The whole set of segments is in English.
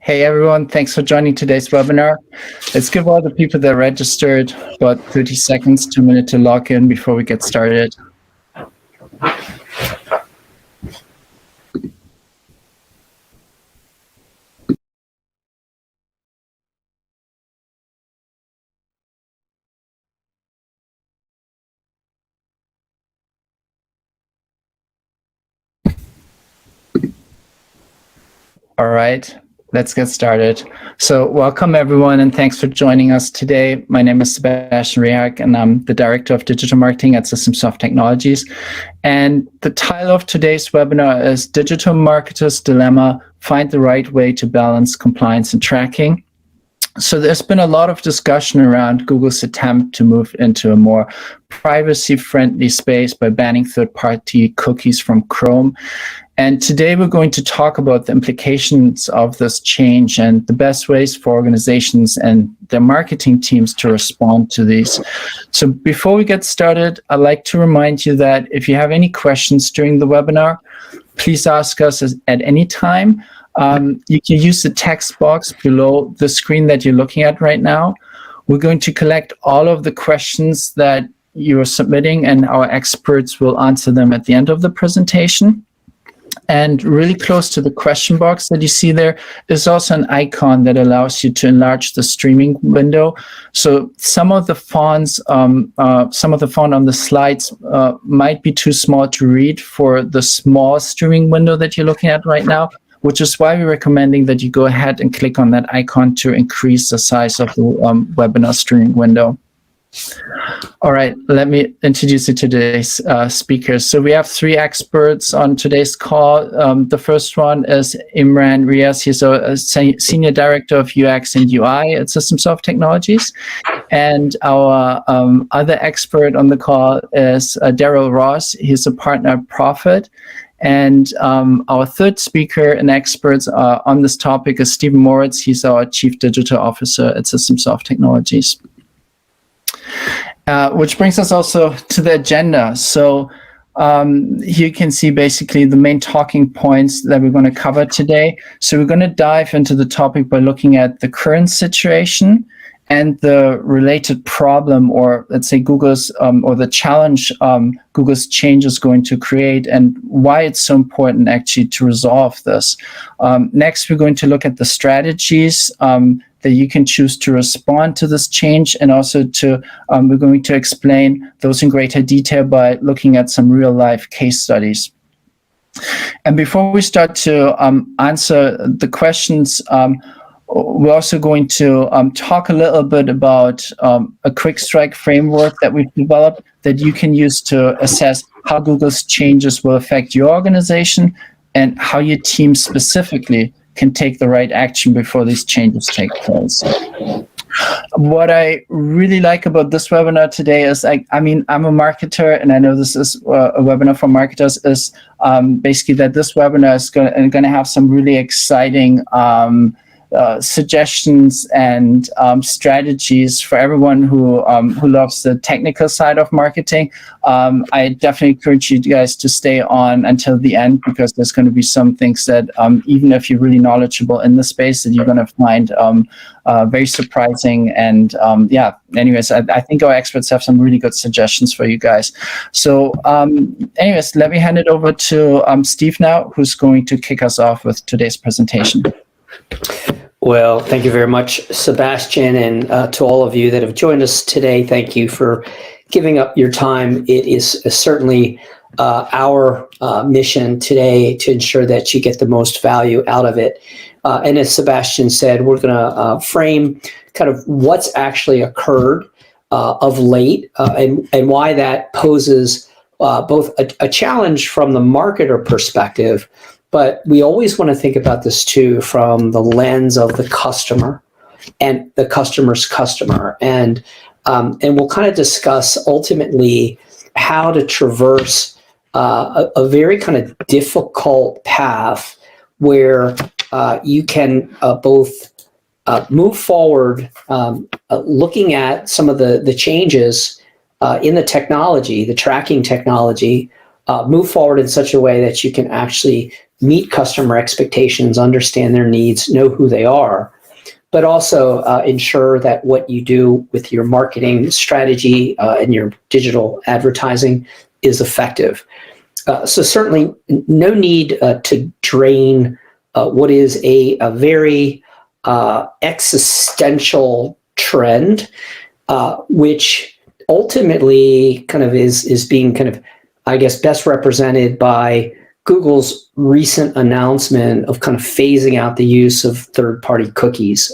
Hey everyone, thanks for joining today's webinar. Let's give all the people that registered about 30 seconds to a minute to log in before we get started. All right, let's get started. So welcome everyone and thanks for joining us today. My name is Sebastian Rehak and I'm the Director of Digital Marketing at Systemsoft Technologies. And the title of today's webinar is Digital Marketers' Dilemma, Find the Right Way to Balance Compliance and Tracking. So there's been a lot of discussion around Google's attempt to move into a more privacy-friendly space by banning third-party cookies from Chrome. And today we're going to talk about the implications of this change and the best ways for organizations and their marketing teams to respond to these. So before we get started, I'd like to remind you that if you have any questions during the webinar, please ask us at any time. You can use the text box below the screen that you're looking at right now. We're going to collect all of the questions that you are submitting and our experts will answer them at the end of the presentation. And really close to the question box that you see there is also an icon that allows you to enlarge the streaming window. So some of the fonts, on the slides might be too small to read for the small streaming window that you're looking at right now, which is why we're recommending that you go ahead and click on that icon to increase the size of the webinar streaming window. All right, let me introduce you to today's speakers. So we have three experts on today's call. The first one is Imran Riaz. He's a Senior Director of UX and UI at Systemsoft Technologies. And our other expert on the call is Daryl Ross. He's a partner at Profit. And our third speaker and experts on this topic is Stephen Moritz. He's our Chief Digital Officer at Systemsoft Technologies. Which brings us also to the agenda. So here you can see basically the main talking points that we're going to cover today. So we're going to dive into the topic by looking at the current situation and the related problem, or let's say Google's or the challenge Google's change is going to create, and why it's so important actually to resolve this. Next, we're going to look at the strategies that you can choose to respond to this change, and also to we're going to explain those in greater detail by looking at some real-life case studies. And before we start to answer the questions, we're also going to talk a little bit about a quick strike framework that we've developed that you can use to assess how Google's changes will affect your organization and how your team specifically can take the right action before these changes take place. What I really like about this webinar today is, I mean, I'm a marketer, and I know this is a webinar for marketers, is basically that this webinar is going to have some really exciting suggestions and strategies for everyone who loves the technical side of marketing. I definitely encourage you guys to stay on until the end, because there's going to be some things that even if you're really knowledgeable in the space, that you're going to find very surprising. And yeah, anyways, I think our experts have some really good suggestions for you guys. So anyways, let me hand it over to Steve now, who's going to kick us off with today's presentation. Well, thank you very much, Sebastian, and to all of you that have joined us today, thank you for giving up your time. It is certainly our mission today to ensure that you get the most value out of it. And as Sebastian said, we're going to frame kind of what's actually occurred of late and why that poses both a challenge from the marketer perspective, but we always want to think about this too from the lens of the customer and the customer's customer. And we'll kind of discuss ultimately how to traverse a very kind of difficult path where you can both move forward looking at some of the changes in the technology, the tracking technology, move forward in such a way that you can actually meet customer expectations, understand their needs, know who they are, but also ensure that what you do with your marketing strategy and your digital advertising is effective. So certainly no need to drain what is a very existential trend, which ultimately kind of is being kind of, I guess, best represented by Google's recent announcement of kind of phasing out the use of third-party cookies.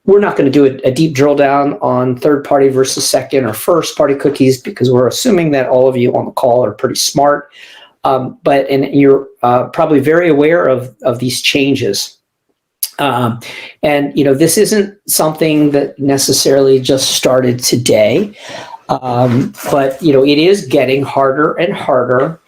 We're not going to do a deep drill down on third-party versus second or first-party cookies because we're assuming that all of you on the call are pretty smart. But you're probably very aware of these changes. And this isn't something that necessarily just started today, but it is getting harder and harder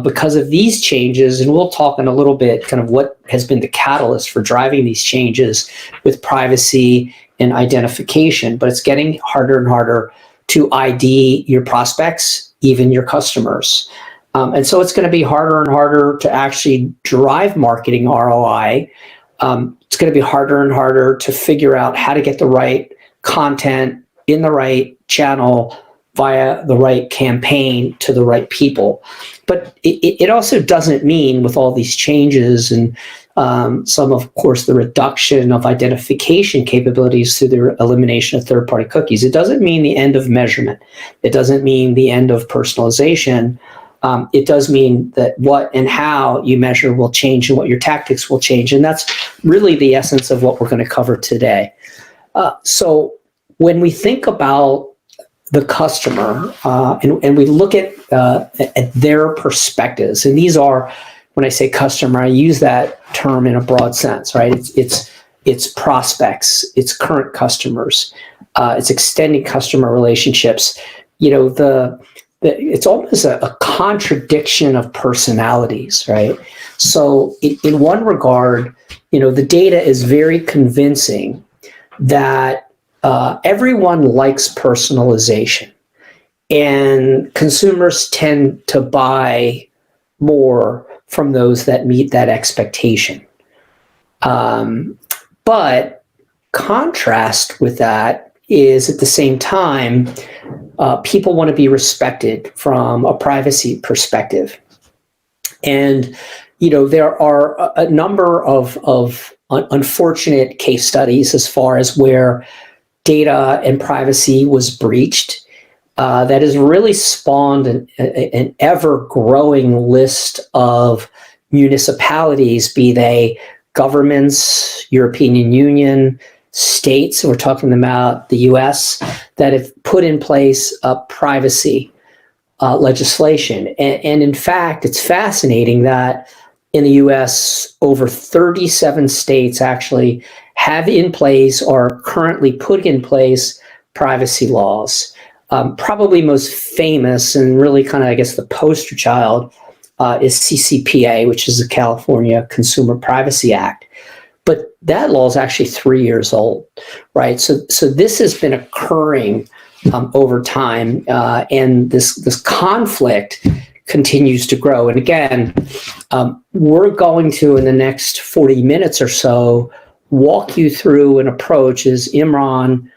because of these changes. And we'll talk in a little bit kind of what has been the catalyst for driving these changes with privacy and identification. But it's getting harder and harder to ID your prospects, even your customers. And so it's going to be harder and harder to actually drive marketing ROI. It's going to be harder and harder to figure out how to get the right content in the right channel via the right campaign to the right people. But it also doesn't mean, with all these changes and some, of course, the reduction of identification capabilities through the elimination of third-party cookies, it doesn't mean the end of measurement. It doesn't mean the end of personalization. It does mean that what and how you measure will change and what your tactics will change. And that's really the essence of what we're going to cover today. So when we think about the customer and we look at their perspectives, and these are, when I say customer, I use that term in a broad sense, right? It's prospects, it's current customers, it's extending customer relationships. It's almost a contradiction of personalities, right? So in one regard, the data is very convincing that everyone likes personalization, and consumers tend to buy more from those that meet that expectation. But contrast with that is, at the same time, people want to be respected from a privacy perspective. And, there are a number of unfortunate case studies as far as where data and privacy was breached. That has really spawned an ever-growing list of municipalities, be they governments, European Union, states, we're talking about the US, that have put in place privacy legislation. And in fact, it's fascinating that in the US, over 37 states actually have in place or currently put in place privacy laws. Probably most famous and really kind of, I guess, the poster child is CCPA, which is the California Consumer Privacy Act. But that law is actually 3 years old, right? So this has been occurring over time, and this conflict continues to grow. And again, we're going to, in the next 40 minutes or so, walk you through an approach as Imran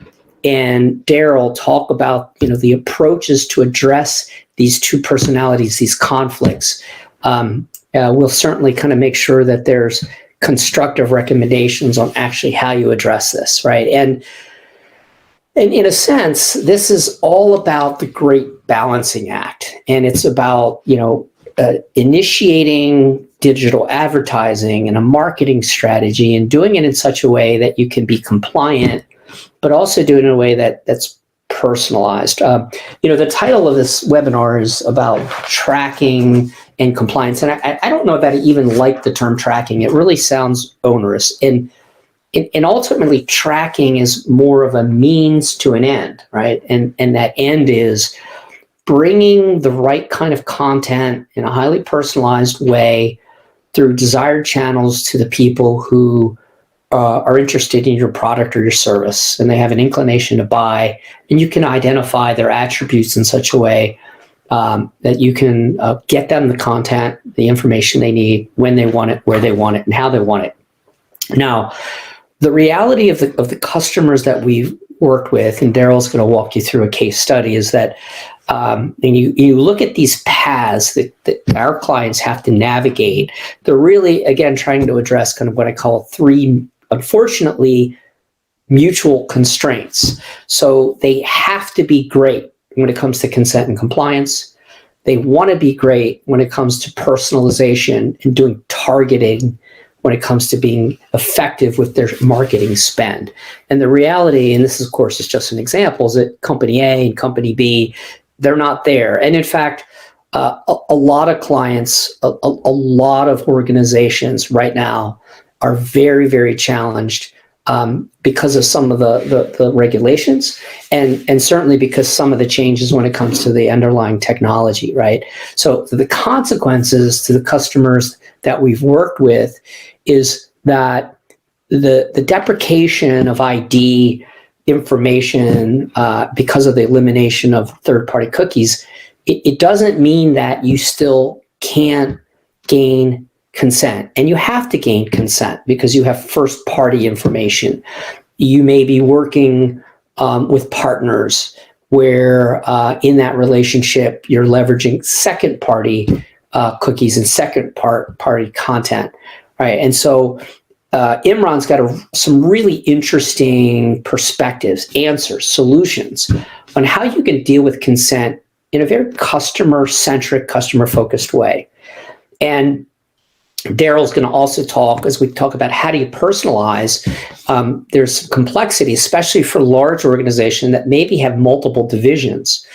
and Daryl talk about the approaches to address these two personalities, these conflicts. We'll certainly kind of make sure that there's constructive recommendations on actually how you address this, right? And in a sense, this is all about the great balancing act, and it's about initiating digital advertising and a marketing strategy and doing it in such a way that you can be compliant, but also do it in a way that's personalized. The title of this webinar is about tracking and compliance, and I don't know that I even like the term tracking. It really sounds onerous, and ultimately tracking is more of a means to an end, right? And that end is bringing the right kind of content in a highly personalized way through desired channels to the people who are interested in your product or your service, and they have an inclination to buy, and you can identify their attributes in such a way that you can get them the content, the information they need, when they want it, where they want it, and how they want it. Now, the reality of the customers that we've worked with, and Daryl's going to walk you through a case study, is that and you look at these paths that our clients have to navigate. They're really, again, trying to address kind of what I call three, unfortunately, mutual constraints. So they have to be great when it comes to consent and compliance. They want to be great when it comes to personalization and doing targeting, when it comes to being effective with their marketing spend. And the reality, and this, of course, is just an example, is that company A and company B, they're not there. And in fact, a lot of clients, a lot of organizations right now are very, very challenged because of some of the regulations, and certainly because some of the changes when it comes to the underlying technology, right? So the consequences to the customers that we've worked with is that the deprecation of ID information because of the elimination of third-party cookies, it doesn't mean that you still can't gain consent. And you have to gain consent because you have first-party information. You may be working with partners where in that relationship you're leveraging second-party cookies and second-party content, right? And so Imran's got some really interesting perspectives, answers, solutions on how you can deal with consent in a very customer-centric, customer-focused way. And Daryl's going to also talk, as we talk about how do you personalize, there's some complexity, especially for large organizations that maybe have multiple divisions.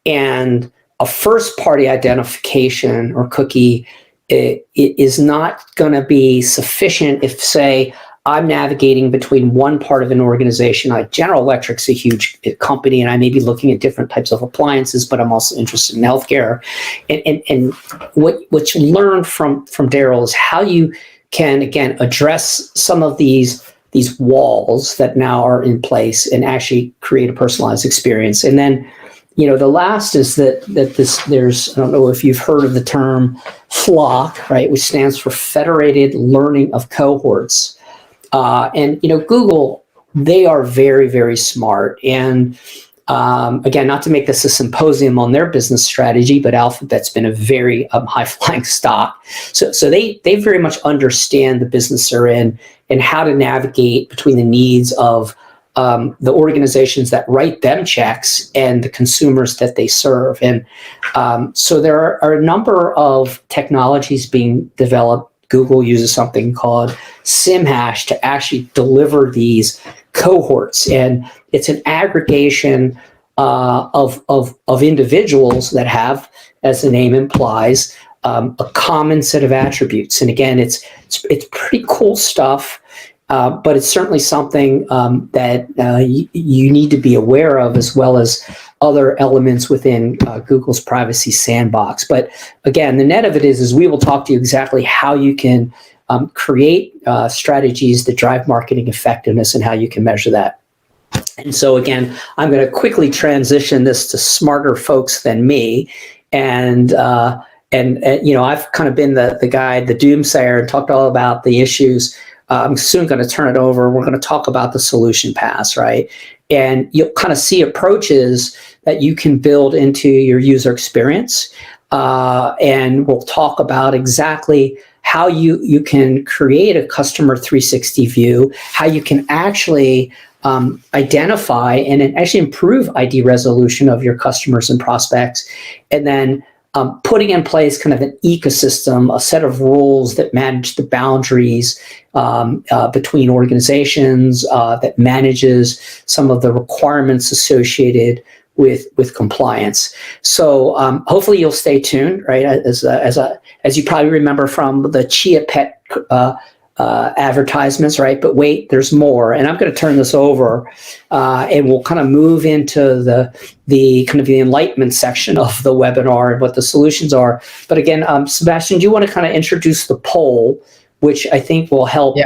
And a first-party identification or cookie it is not going to be sufficient if, say, I'm navigating between one part of an organization, like General Electric's a huge company, and I may be looking at different types of appliances, but I'm also interested in healthcare. And what you learn from Daryl is how you can, again, address some of these walls that now are in place and actually create a personalized experience. And then, the last is that there's, I don't know if you've heard of the term FLoC, right, which stands for Federated Learning of Cohorts. And Google, they are very, very smart. And again, not to make this a symposium on their business strategy, but Alphabet's been a very high-flying stock. So they very much understand the business they're in and how to navigate between the needs of the organizations that write them checks and the consumers that they serve. And so there are a number of technologies being developed. Google uses something called SIMHAsh to actually deliver these cohorts. And it's an aggregation of individuals that have, as the name implies, a common set of attributes. And again, it's pretty cool stuff. But it's certainly something that you need to be aware of, as well as other elements within Google's privacy sandbox. But again, the net of it is we will talk to you exactly how you can create strategies that drive marketing effectiveness and how you can measure that. And so again, I'm going to quickly transition this to smarter folks than me. And I've kind of been the guy, the doomsayer, and talked all about the issues. I'm soon going to turn it over. We're going to talk about the solution paths, right? And you'll kind of see approaches that you can build into your user experience. And we'll talk about exactly how you can create a customer 360 view, how you can actually identify and actually improve ID resolution of your customers and prospects, and then putting in place kind of an ecosystem, a set of rules that manage the boundaries between organizations, that manages some of the requirements associated with compliance. So hopefully you'll stay tuned, right? As you probably remember from the Chia Pet advertisements, right? But wait, there's more. And I'm going to turn this over and we'll kind of move into the kind of the enlightenment section of the webinar and what the solutions are. But again, Sebastian, do you want to kind of introduce the poll, which I think will help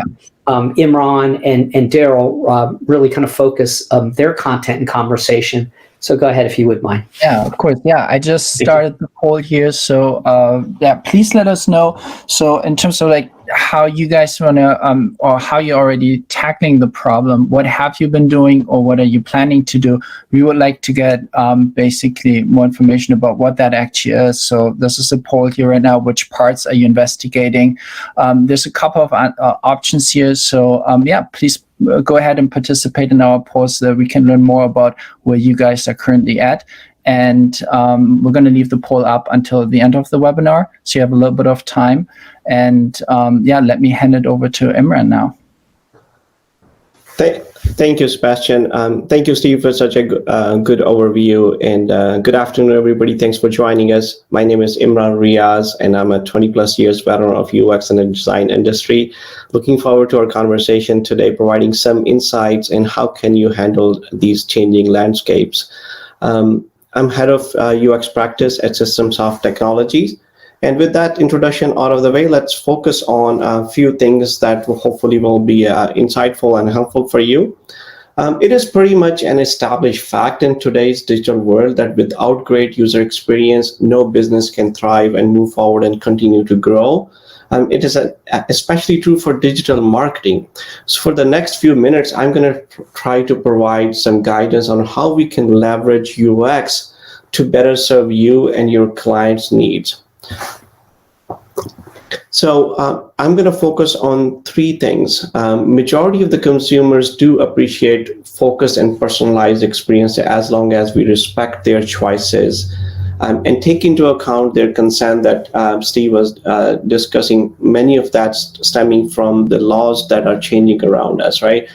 Imran and Daryl really kind of focus their content and conversation So go ahead if you would mind. Yeah, of course. Yeah, I just started the poll here. So yeah, please let us know. So in terms of like how you guys want to, or how you're already tackling the problem, what have you been doing or what are you planning to do? We would like to get basically more information about what that actually is. So this is a poll here right now. Which parts are you investigating? There's a couple of options here. So yeah, please go ahead and participate in our poll so that we can learn more about where you guys are currently at. And we're going to leave the poll up until the end of the webinar, so you have a little bit of time. And yeah, let me hand it over to Imran now. Thank you, Sebastian. Thank you, Steve, for such a good overview. And good afternoon, everybody. Thanks for joining us. My name is Imran Riaz, and I'm a 20+ years veteran of UX and the design industry. Looking forward to our conversation today, providing some insights in how can you handle these changing landscapes. I'm head of UX practice at Systemsoft Technologies. And with that introduction out of the way, let's focus on a few things that hopefully will be insightful and helpful for you. It is pretty much an established fact in today's digital world that without great user experience, no business can thrive and move forward and continue to grow. It is especially true for digital marketing. So for the next few minutes, I'm going to try to provide some guidance on how we can leverage UX to better serve you and your clients' needs. So I'm going to focus on three things. Majority of the consumers do appreciate focused and personalized experience as long as we respect their choices and take into account their consent that Steve was discussing, many of that stemming from the laws that are changing around us, right?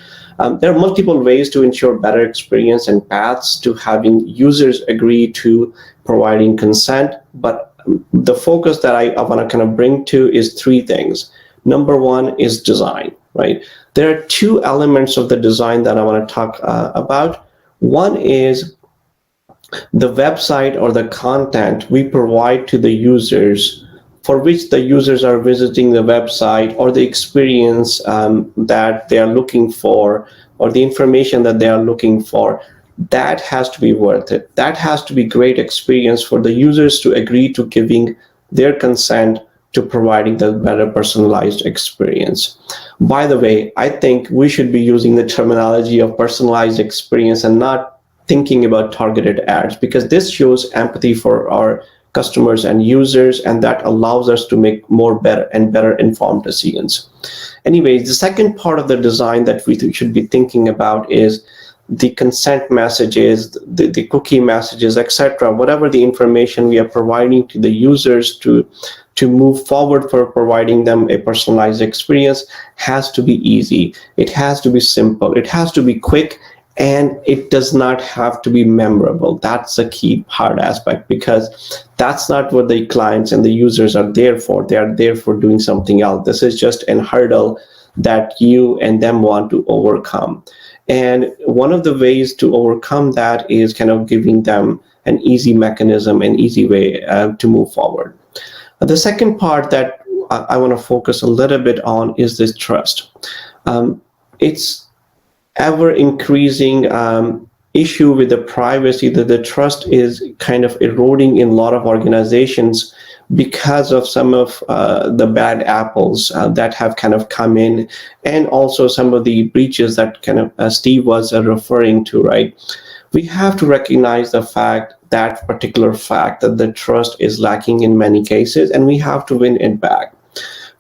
There are multiple ways to ensure better experience and paths to having users agree to providing consent, but the focus that I want to kind of bring to is three things. Number one is design, right? There are two elements of the design that I want to talk about. One is the website or the content we provide to the users for which the users are visiting the website, or the experience that they are looking for, or the information that they are looking for. That has to be worth it. That has to be great experience for the users to agree to giving their consent to providing the better personalized experience. By the way, I think we should be using the terminology of personalized experience and not thinking about targeted ads, because this shows empathy for our customers and users, and that allows us to make better informed decisions. Anyways, the second part of the design that we should be thinking about is the consent messages, the cookie messages, etc. Whatever the information we are providing to the users to move forward for providing them a personalized experience has to be easy. It has to be simple. It has to be quick, and it does not have to be memorable. That's a key hard aspect, because that's not what the clients and the users are there for. They are there for doing something else. This is just a hurdle that you and them want to overcome. And one of the ways to overcome that is kind of giving them an easy mechanism, an easy way to move forward. The second part that I want to focus a little bit on is this trust. It's ever increasing issue with the privacy, that the trust is kind of eroding in a lot of organizations because of some of the bad apples that have kind of come in, and also some of the breaches that kind of Steve was referring to, right? We have to recognize that particular fact that the trust is lacking in many cases, and we have to win it back.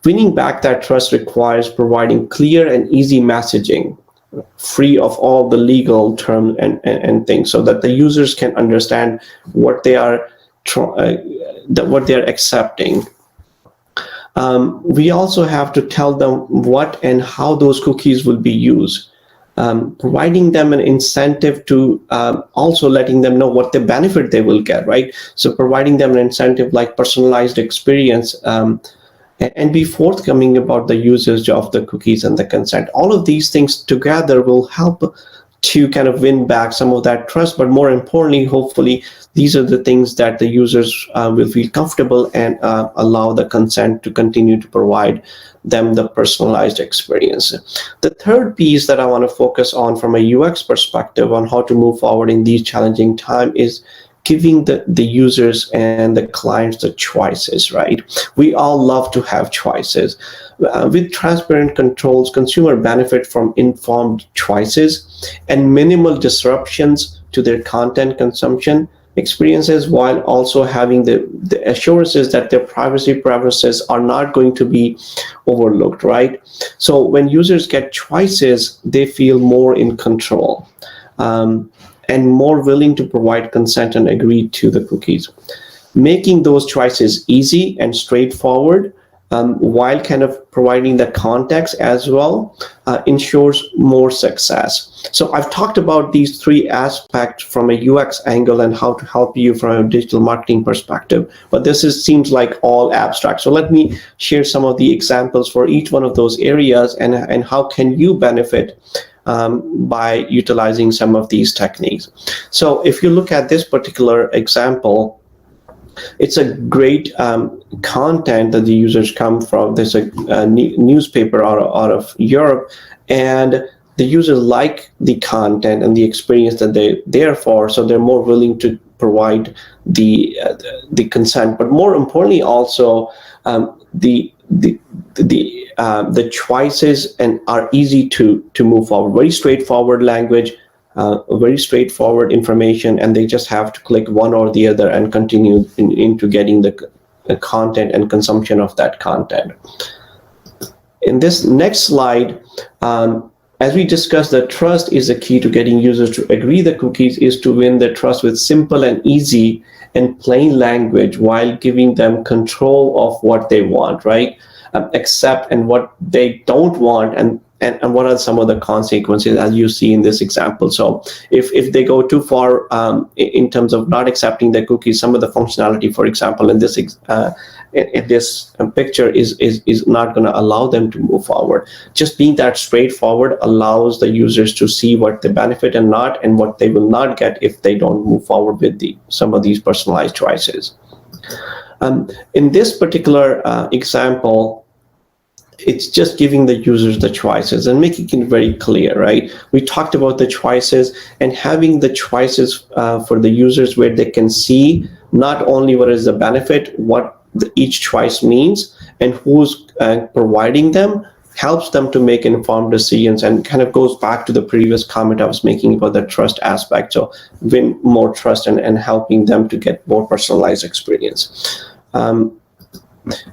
Winning back that trust requires providing clear and easy messaging, free of all the legal terms and things, so that the users can understand what they are what they're accepting. We also have to tell them what and how those cookies will be used, providing them an incentive to also letting them know what the benefit they will get, right? So providing them an incentive like personalized experience, and be forthcoming about the usage of the cookies and the consent. All of these things together will help to kind of win back some of that trust. But more importantly, hopefully, these are the things that the users will feel comfortable and allow the consent to continue to provide them the personalized experience. The third piece that I want to focus on from a UX perspective on how to move forward in these challenging times is giving the users and the clients the choices, right? We all love to have choices. With transparent controls, consumer benefit from informed choices and minimal disruptions to their content consumption experiences, while also having the assurances that their privacy preferences are not going to be overlooked, right? So when users get choices, they feel more in control and more willing to provide consent and agree to the cookies. Making those choices easy and straightforward while kind of providing the context as well ensures more success. So I've talked about these three aspects from a UX angle and how to help you from a digital marketing perspective, but seems like all abstract. So let me share some of the examples for each one of those areas and how can you benefit by utilizing some of these techniques. So if you look at this particular example, it's a great content that the users come from. There's a newspaper out of Europe, and the users like the content and the experience that they're there for, so they're more willing to provide the consent. But more importantly, also the choices and are easy to move forward. Very straightforward language. Very straightforward information, and they just have to click one or the other and continue into getting the content and consumption of that content. In this next slide, as we discussed, that trust is the key to getting users to agree the cookies is to win their trust with simple and easy and plain language while giving them control of what they want, right? Accept and what they don't want, and what are some of the consequences as you see in this example. So if they go too far in terms of not accepting the cookies, some of the functionality, for example, in this picture is not going to allow them to move forward. Just being that straightforward allows the users to see what they benefit and not, and what they will not get if they don't move forward with some of these personalized choices. In this particular example, it's just giving the users the choices and making it very clear, right? We talked about the choices and having the choices for the users where they can see not only what is the benefit, what each choice means, and who's providing them, helps them to make informed decisions, and kind of goes back to the previous comment I was making about the trust aspect. So win more trust and helping them to get more personalized experience.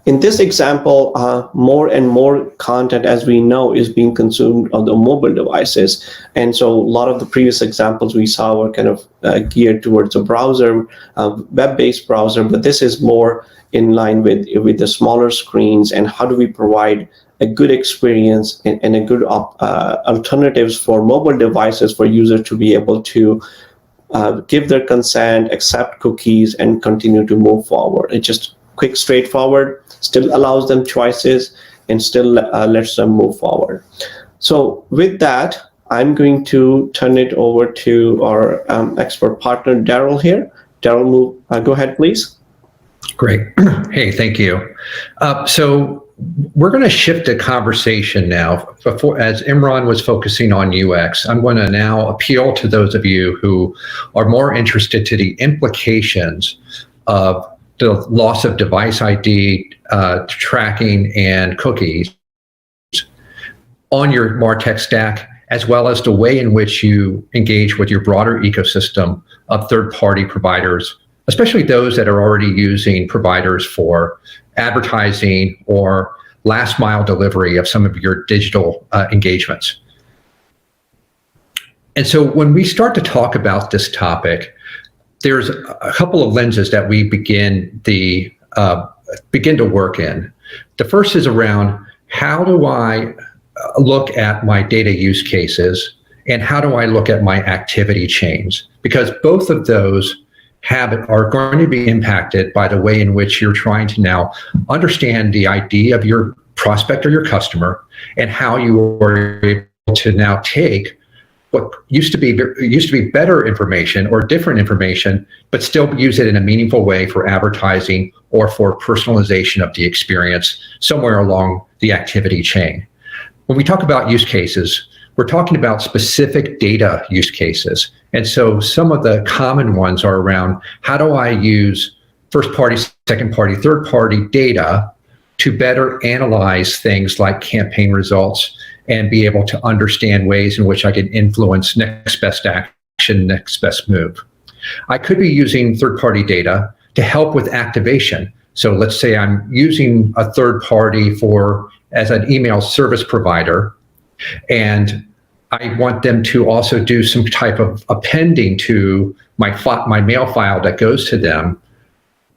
In this example, more and more content, as we know, is being consumed on the mobile devices. And so a lot of the previous examples we saw were kind of geared towards a browser, web-based browser, but this is more in line with the smaller screens, and how do we provide a good experience and a good alternatives for mobile devices for users to be able to give their consent, accept cookies, and continue to move forward. It's just quick, straightforward, still allows them choices, and still lets them move forward. So with that, I'm going to turn it over to our expert partner, Daryl here. Daryl, go ahead, please. Great. Hey, thank you. So we're going to shift the conversation now. Before, as Imran was focusing on UX, I'm going to now appeal to those of you who are more interested to the implications of the loss of device ID, tracking, and cookies on your Martech stack, as well as the way in which you engage with your broader ecosystem of third-party providers, especially those that are already using providers for advertising or last-mile delivery of some of your digital engagements. And so when we start to talk about this topic, there's a couple of lenses that we begin to work in. The first is around, how do I look at my data use cases, and how do I look at my activity chains? Because both of those are going to be impacted by the way in which you're trying to now understand the ID of your prospect or your customer, and how you are able to now take what used to be better information or different information, but still use it in a meaningful way for advertising or for personalization of the experience somewhere along the activity chain. When we talk about use cases, we're talking about specific data use cases. And so some of the common ones are around, how do I use first party, second party, third party data to better analyze things like campaign results and be able to understand ways in which I can influence next best action, next best move. I could be using third party data to help with activation. So let's say I'm using a third party as an email service provider, and I want them to also do some type of appending to my mail file that goes to them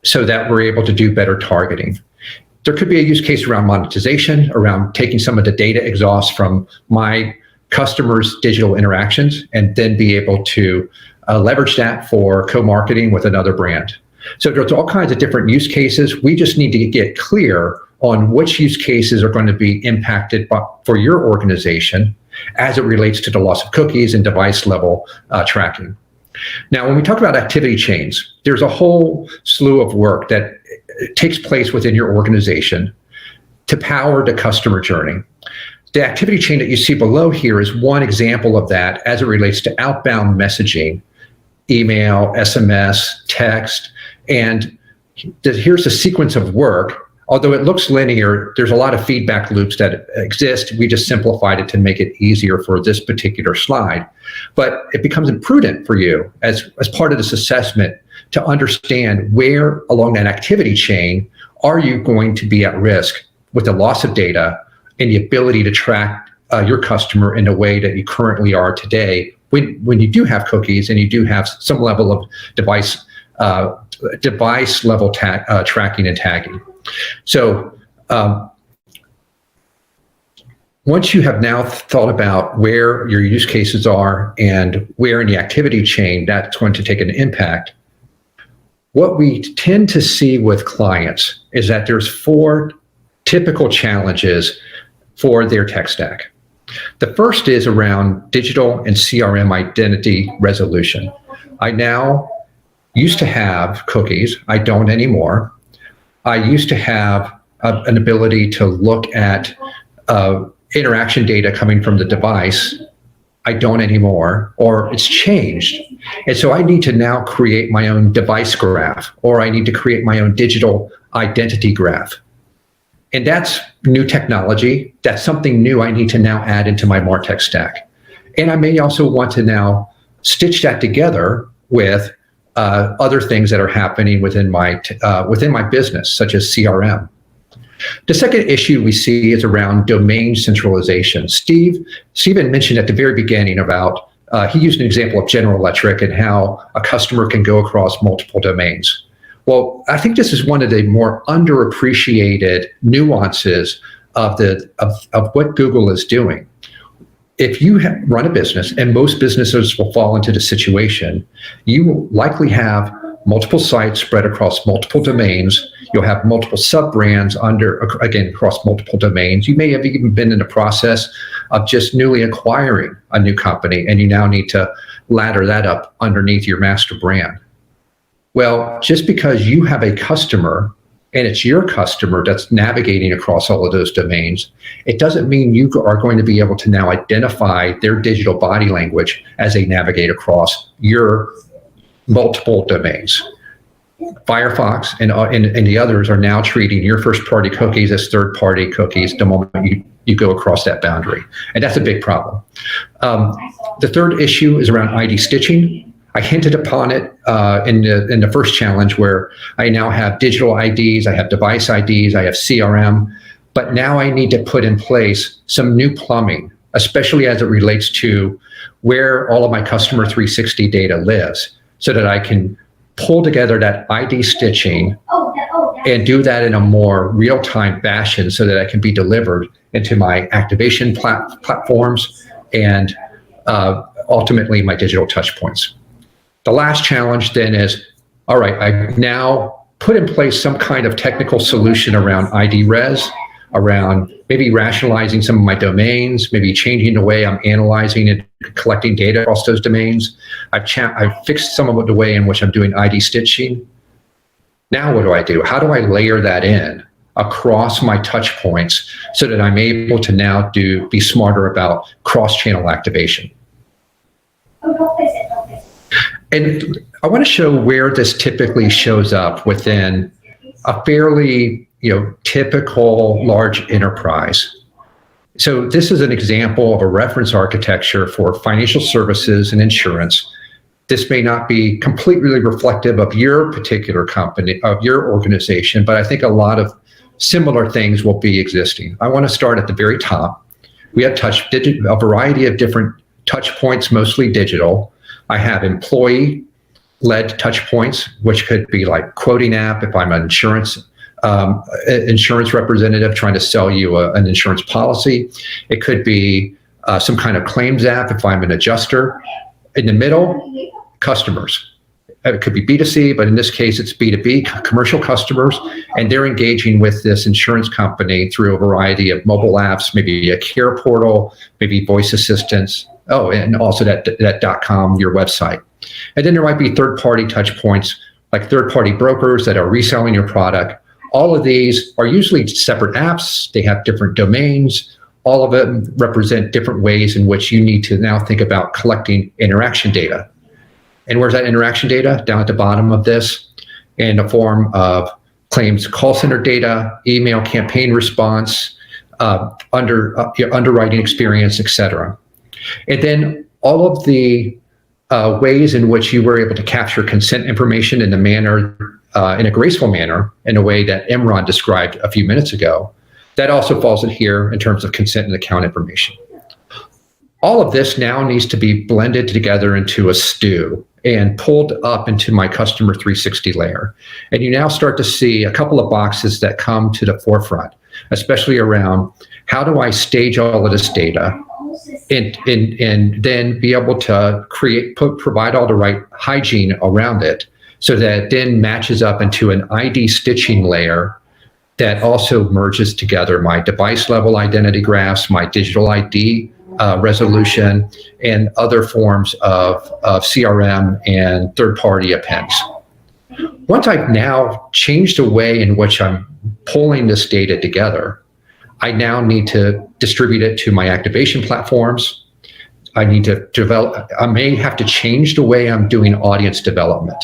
so that we're able to do better targeting. There could be a use case around monetization, around taking some of the data exhaust from my customers' digital interactions and then be able to leverage that for co-marketing with another brand. So there's all kinds of different use cases. We just need to get clear on which use cases are going to be impacted for your organization as it relates to the loss of cookies and device level tracking. Now, when we talk about activity chains, there's a whole slew of work that takes place within your organization to power the customer journey. The activity chain that you see below here is one example of that as it relates to outbound messaging, email, SMS, text, and here's a sequence of work. Although it looks linear, there's a lot of feedback loops that exist. We just simplified it to make it easier for this particular slide. But it becomes imprudent for you as part of this assessment to understand where along that activity chain are you going to be at risk with the loss of data and the ability to track your customer in a way that you currently are today when you do have cookies and you do have some level of device level tracking and tagging. So once you have now thought about where your use cases are and where in the activity chain that's going to take an impact, what we tend to see with clients is that there's 4 typical challenges for their tech stack. The first is around digital and CRM identity resolution. I now used to have cookies. I don't anymore. I used to have an ability to look at interaction data coming from the device. I don't anymore, or it's changed. And so I need to now create my own device graph, or I need to create my own digital identity graph. And that's new technology. That's something new I need to now add into my Martech stack. And I may also want to now stitch that together with other things that are happening within my business, such as CRM. The second issue we see is around domain centralization. Stephen mentioned at the very beginning about, he used an example of General Electric and how a customer can go across multiple domains. Well, I think this is one of the more underappreciated nuances of what Google is doing. If you run a business, and most businesses will fall into the situation, you will likely have multiple sites spread across multiple domains. You'll have multiple sub-brands across multiple domains. You may have even been in the process of just newly acquiring a new company, and you now need to ladder that up underneath your master brand. Well, just because you have a customer and it's your customer that's navigating across all of those domains, it doesn't mean you are going to be able to now identify their digital body language as they navigate across your multiple domains. Firefox and the others are now treating your first-party cookies as third-party cookies the moment you go across that boundary. And that's a big problem. The third issue is around ID stitching. I hinted upon it in the first challenge, where I now have digital IDs, I have device IDs, I have CRM, but now I need to put in place some new plumbing, especially as it relates to where all of my customer 360 data lives, so that I can pull together that ID stitching and do that in a more real-time fashion so that I can be delivered into my activation platforms and ultimately my digital touchpoints. The last challenge then is, all right, I've now put in place some kind of technical solution around ID res, around maybe rationalizing some of my domains, maybe changing the way I'm analyzing and collecting data across those domains. I've fixed some of the way in which I'm doing ID stitching. Now what do? How do I layer that in across my touch points so that I'm able to now be smarter about cross-channel activation? And I want to show where this typically shows up within a fairly, typical large enterprise. So this is an example of a reference architecture for financial services and insurance. This may not be completely reflective of your particular company, of your organization, but I think a lot of similar things will be existing. I want to start at the very top. We have a variety of different touch points, mostly digital. I have employee-led touch points, which could be like quoting app if I'm an insurance representative trying to sell you an insurance policy. It could be some kind of claims app if I'm an adjuster. In the middle, customers. It could be B2C, but in this case, it's B2B, commercial customers, and they're engaging with this insurance company through a variety of mobile apps, maybe a care portal, maybe voice assistants. Oh, and also that .com, your website. And then there might be third-party touch points, like third-party brokers that are reselling your product. All of these are usually separate apps. They have different domains. All of them represent different ways in which you need to now think about collecting interaction data. And where's that interaction data? Down at the bottom of this, in the form of claims call center data, email campaign response, your underwriting experience, et cetera. And then all of the ways in which you were able to capture consent information in a graceful manner, in a way that Imran described a few minutes ago, that also falls in here in terms of consent and account information. All of this now needs to be blended together into a stew and pulled up into my customer 360 layer. And you now start to see a couple of boxes that come to the forefront, especially around how do I stage all of this data and then be able to provide all the right hygiene around it so that it then matches up into an ID stitching layer that also merges together my device level identity graphs, my digital ID resolution, and other forms of CRM and third-party appends. Once I've now changed the way in which I'm pulling this data together, I now need to distribute it to my activation platforms. I need to I may have to change the way I'm doing audience development.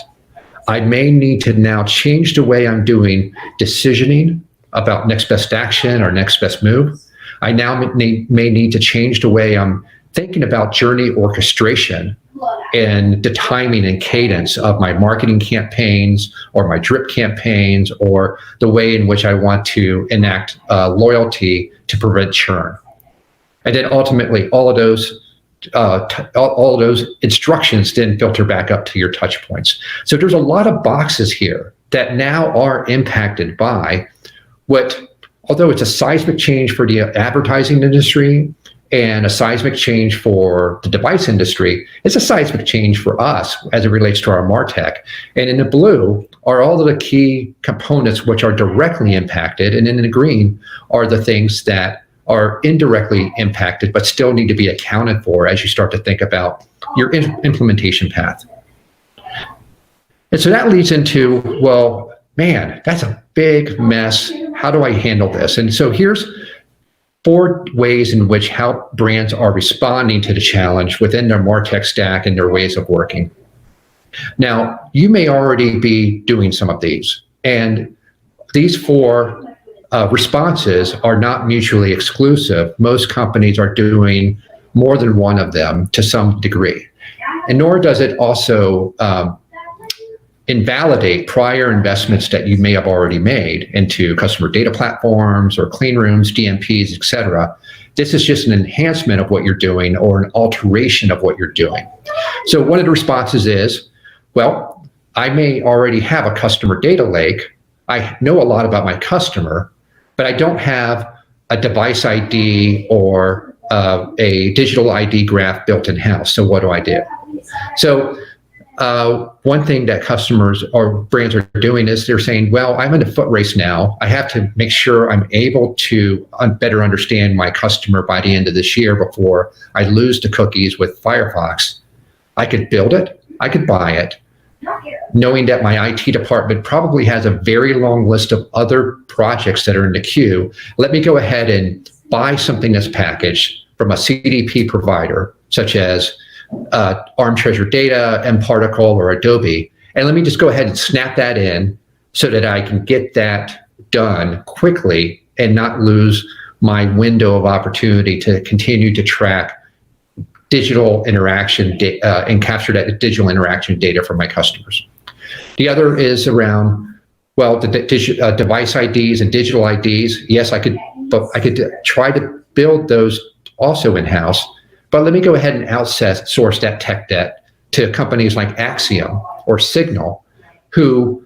I may need to now change the way I'm doing decisioning about next best action or next best move. I now may need to change the way I'm thinking about journey orchestration and the timing and cadence of my marketing campaigns or my drip campaigns or the way in which I want to enact loyalty to prevent churn. And then ultimately all of those instructions then filter back up to your touch points. So there's a lot of boxes here that now are impacted by although it's a seismic change for the advertising industry and a seismic change for the device industry, it's a seismic change for us as it relates to our Martech. And in the blue are all of the key components which are directly impacted, and in the green are the things that are indirectly impacted but still need to be accounted for as you start to think about your implementation path. And so that leads into, well, man, that's a big mess. How do I handle this? And so here's 4 ways in which how brands are responding to the challenge within their Martech stack and their ways of working. Now, you may already be doing some of these, and these 4 responses are not mutually exclusive. Most companies are doing more than one of them to some degree, and nor does it also invalidate prior investments that you may have already made into customer data platforms or clean rooms, DMPs, et cetera. This is just an enhancement of what you're doing or an alteration of what you're doing. So one of the responses is, well, I may already have a customer data lake. I know a lot about my customer, but I don't have a device ID or a digital ID graph built in-house. So what do I do? So one thing that customers or brands are doing is they're saying, well, I'm in a foot race now. I have to make sure I'm able to better understand my customer by the end of this year before I lose the cookies with Firefox. I could build it. I could buy it, knowing that my IT department probably has a very long list of other projects that are in the queue. Let me go ahead and buy something that's packaged from a CDP provider, such as ARM Treasure Data, mParticle, or Adobe. And let me just go ahead and snap that in so that I can get that done quickly and not lose my window of opportunity to continue to track digital interaction and capture that digital interaction data from my customers. The other is around, well, the device IDs and digital IDs. Yes, I could try to build those also in-house, but let me go ahead and outsource that tech debt to companies like Axiom or Signal, who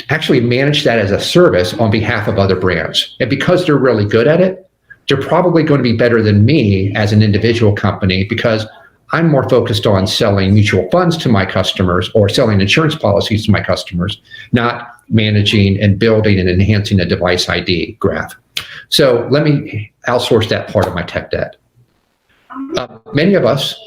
actually manage that as a service on behalf of other brands. And because they're really good at it, they're probably going to be better than me as an individual company, because I'm more focused on selling mutual funds to my customers or selling insurance policies to my customers, not managing and building and enhancing a device ID graph. So let me outsource that part of my tech debt. Many of us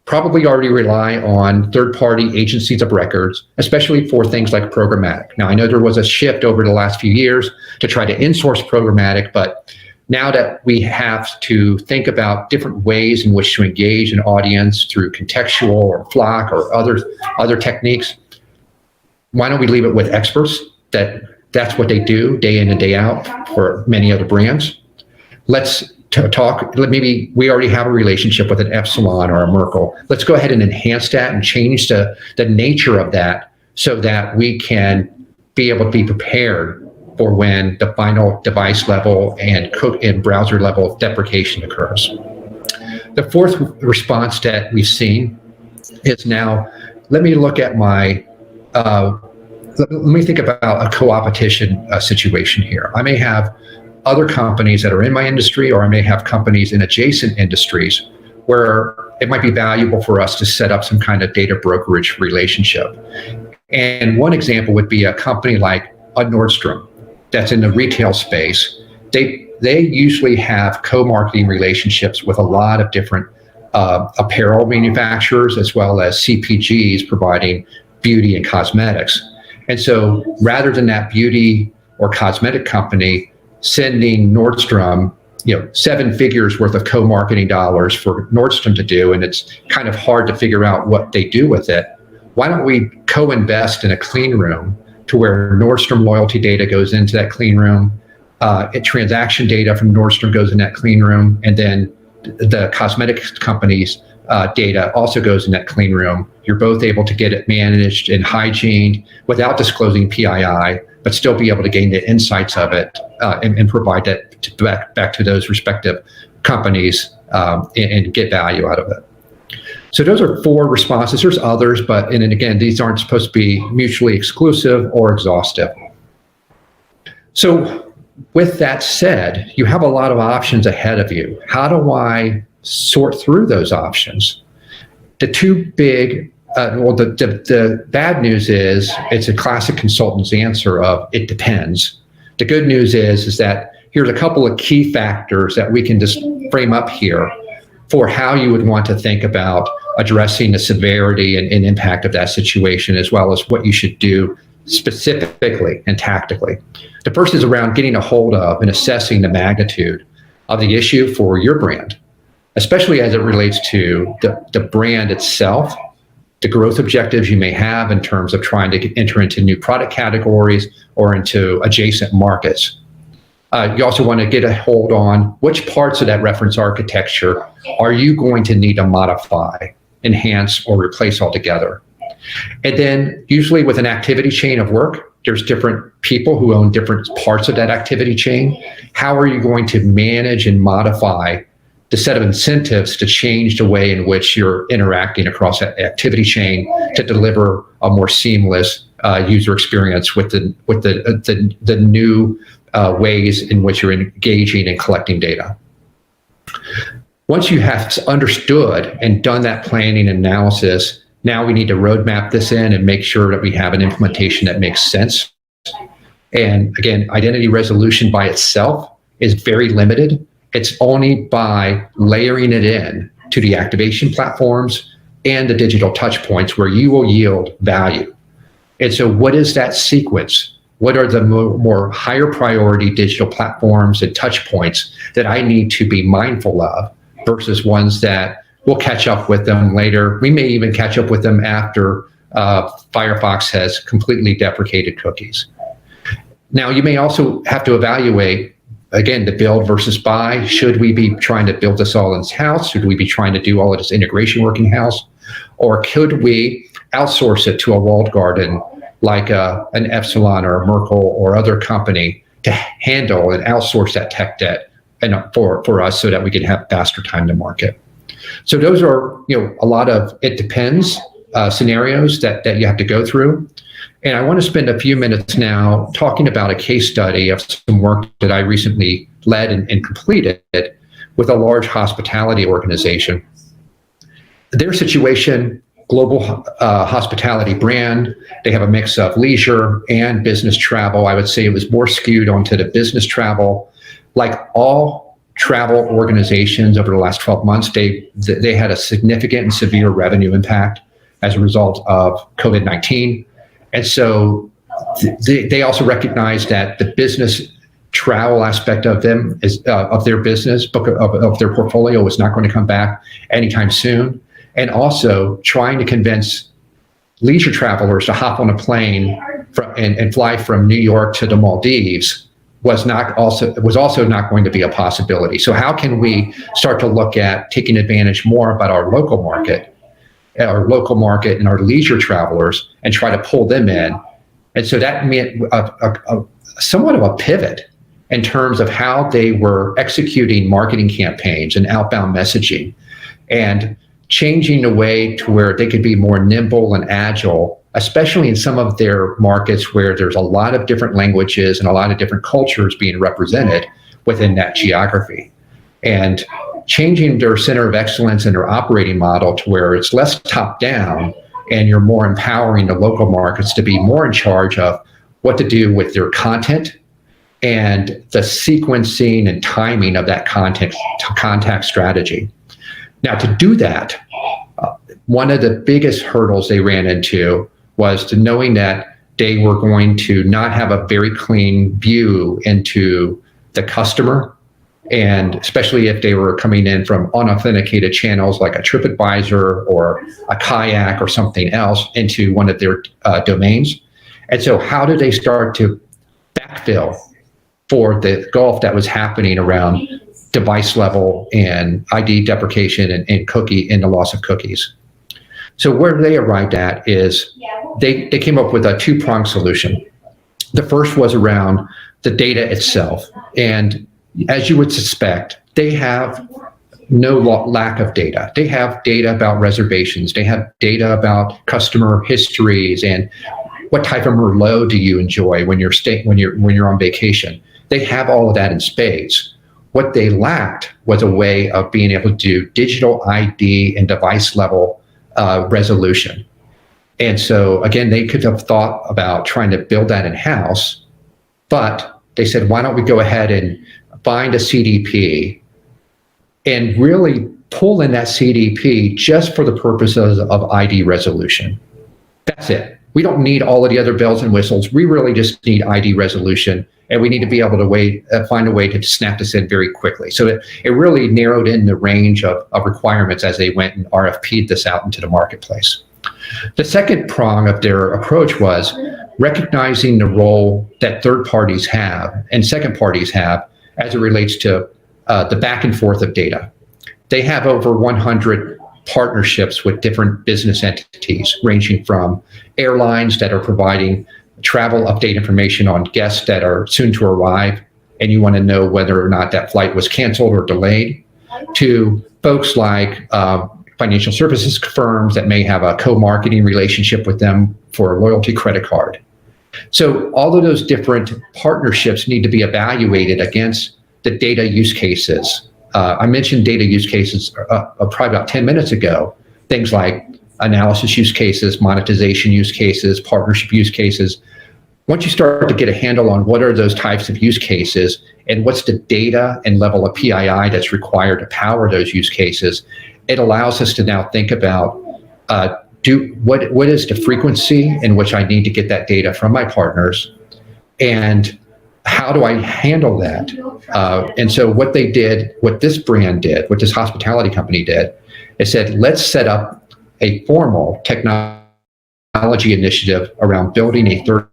probably already rely on third-party agencies of records, especially for things like programmatic. Now, I know there was a shift over the last few years to try to insource programmatic, but now that we have to think about different ways in which to engage an audience through contextual or Flock or other techniques, why don't we leave it with experts that's what they do day in and day out for many other brands? Let's talk, maybe we already have a relationship with an Epsilon or a Merkle. Let's go ahead and enhance that and change the nature of that so that we can be able to be prepared for when the final device level and browser level deprecation occurs. The fourth response that we've seen is now, let me look at let me think about a co-opetition situation here. I may have other companies that are in my industry, or I may have companies in adjacent industries where it might be valuable for us to set up some kind of data brokerage relationship. And one example would be a company like a Nordstrom that's in the retail space. They usually have co-marketing relationships with a lot of different apparel manufacturers, as well as CPGs providing beauty and cosmetics. And so rather than that beauty or cosmetic company sending Nordstrom, 7 figures worth of co-marketing dollars for Nordstrom to do, and it's kind of hard to figure out what they do with it, why don't we co-invest in a clean room to where Nordstrom loyalty data goes into that clean room, transaction data from Nordstrom goes in that clean room, and then the cosmetics company's data also goes in that clean room. You're both able to get it managed and hygiened without disclosing PII, but still be able to gain the insights of it and provide that back to those respective companies and get value out of it. So those are 4 responses. There's others, but and again, these aren't supposed to be mutually exclusive or exhaustive. So with that said, you have a lot of options ahead of you. How do I sort through those options? The two big, the bad news is it's a classic consultant's answer of it depends. The good news is that here's a couple of key factors that we can just frame up here for how you would want to think about addressing the severity and impact of that situation, as well as what you should do specifically and tactically. The first is around getting a hold of and assessing the magnitude of the issue for your brand, especially as it relates to the brand itself, the growth objectives you may have in terms of trying to enter into new product categories or into adjacent markets. You also want to get a hold on which parts of that reference architecture are you going to need to modify, enhance, or replace altogether. And then usually with an activity chain of work, there's different people who own different parts of that activity chain. How are you going to manage and modify the set of incentives to change the way in which you're interacting across that activity chain to deliver a more seamless user experience with the new ways in which you're engaging and collecting data? Once you have understood and done that planning and analysis, Now we need to roadmap this in and make sure that we have an implementation that makes sense. And again, identity resolution by itself is very limited. It's only by layering it in to the activation platforms and the digital touch points where you will yield value. And so what is that sequence? What are the more higher priority digital platforms and touch points that I need to be mindful of versus ones that we'll catch up with them later? We may even catch up with them after Firefox has completely deprecated cookies. Now, you may also have to evaluate, again, the build versus buy. Should we be trying to build this all in-house? Should we be trying to do all of this integration work in-house? Or could we outsource it to a walled garden like an Epsilon or a Merkle or other company to handle and outsource that tech debt and for us so that we can have faster time to market? So those are, a lot of it depends scenarios that you have to go through. And I want to spend a few minutes now talking about a case study of some work that I recently led and completed with a large hospitality organization. Their situation, global hospitality brand, they have a mix of leisure and business travel. I would say it was more skewed onto the business travel. Like all travel organizations over the last 12 months, they had a significant and severe revenue impact as a result of COVID-19. And so they also recognize that the business travel aspect of them of their business of their portfolio is not going to come back anytime soon. And also trying to convince leisure travelers to hop on a plane and fly from New York to the Maldives was also not going to be a possibility. So how can we start to look at taking advantage more about our local market and our leisure travelers and try to pull them in? And so that meant somewhat of a pivot in terms of how they were executing marketing campaigns and outbound messaging and changing the way to where they could be more nimble and agile, especially in some of their markets where there's a lot of different languages and a lot of different cultures being represented within that geography. And changing their center of excellence and their operating model to where it's less top down and you're more empowering the local markets to be more in charge of what to do with their content and the sequencing and timing of that contact strategy. Now, to do that, one of the biggest hurdles they ran into was to knowing that they were going to not have a very clean view into the customer, and especially if they were coming in from unauthenticated channels like a TripAdvisor or a Kayak or something else into one of their domains. And so how do they start to backfill for the gulf that was happening around device level and ID deprecation and cookie and the loss of cookies? So where they arrived at is they came up with a two-pronged solution. The first was around the data itself. And as you would suspect, they have no lack of data. They have data about reservations. They have data about customer histories and what type of Merlot do you enjoy when you're on vacation. They have all of that in spades. What they lacked was a way of being able to do digital ID and device level resolution. And so again, they could have thought about trying to build that in-house, but they said, why don't we go ahead and find a CDP and really pull in that CDP just for the purposes of ID resolution. That's it. We don't need all of the other bells and whistles. We really just need ID resolution, and we need to be able to find a way to snap this in very quickly. So it really narrowed in the range of requirements as they went and RFP'd this out into the marketplace. The second prong of their approach was recognizing the role that third parties have and second parties have as it relates to the back and forth of data. They have over 100 partnerships with different business entities, ranging from airlines that are providing travel update information on guests that are soon to arrive, and you want to know whether or not that flight was canceled or delayed, to folks like financial services firms that may have a co-marketing relationship with them for a loyalty credit card. So all of those different partnerships need to be evaluated against the data use cases. I mentioned data use cases probably about 10 minutes ago, things like analysis use cases, monetization use cases, partnership use cases. Once you start to get a handle on what are those types of use cases and what's the data and level of PII that's required to power those use cases, it allows us to now think about what is the frequency in which I need to get that data from my partners, and how do I handle that? And so what this brand did, what this hospitality company did, is said, let's set up a formal technology initiative around building a third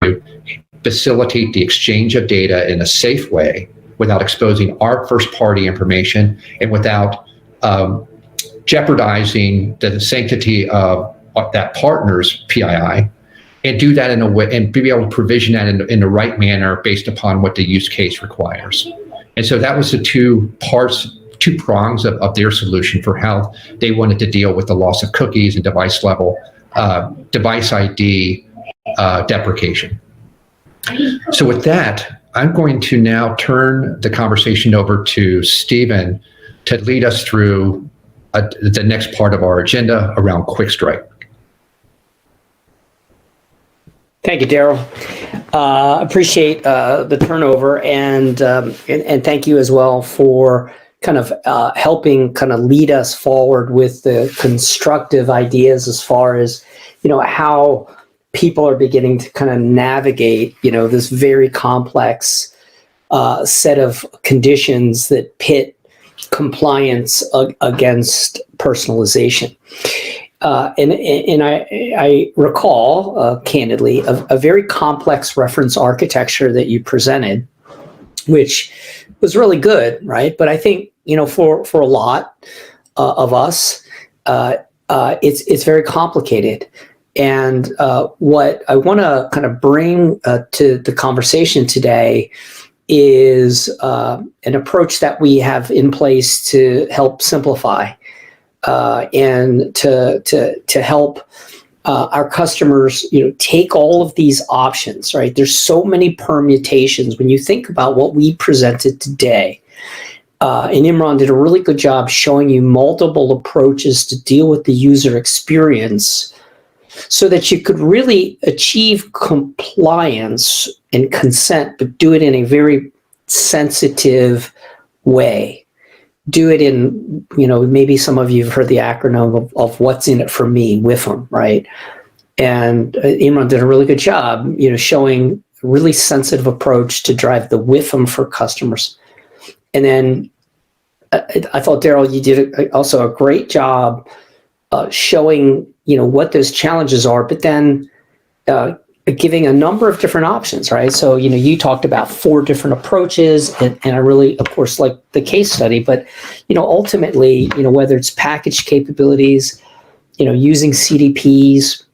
to facilitate the exchange of data in a safe way without exposing our first party information and without jeopardizing the sanctity of that partner's PII, and do that in a way and be able to provision that in the right manner based upon what the use case requires. And so that was the two prongs of their solution for how they wanted to deal with the loss of cookies and device level device ID deprecation. So with that, I'm going to now turn the conversation over to Stephen to lead us through the next part of our agenda around Quick Strike. Thank you, Daryl. Appreciate the turnover, and thank you as well for kind of helping kind of lead us forward with the constructive ideas as far as, how people are beginning to kind of navigate, this very complex set of conditions that pit compliance against personalization. And I recall, candidly, a very complex reference architecture that you presented, which was really good, right? But I think, for a lot of us, it's very complicated. And what I want to kind of bring to the conversation today is an approach that we have in place to help simplify and to help our customers, take all of these options, right? There's so many permutations when you think about what we presented today. And Imran did a really good job showing you multiple approaches to deal with the user experience so that you could really achieve compliance and consent, but do it in a very sensitive way. Do it in, maybe some of you have heard the acronym of what's in it for me, WIFM, right? And Imran did a really good job, showing a really sensitive approach to drive the WIFM for customers. And then I thought, Daryl, you did also a great job showing, what those challenges are, but then giving a number of different options, right? So, you talked about 4 different approaches, and I really, of course, like the case study, but, ultimately, whether it's package capabilities, using CDPs,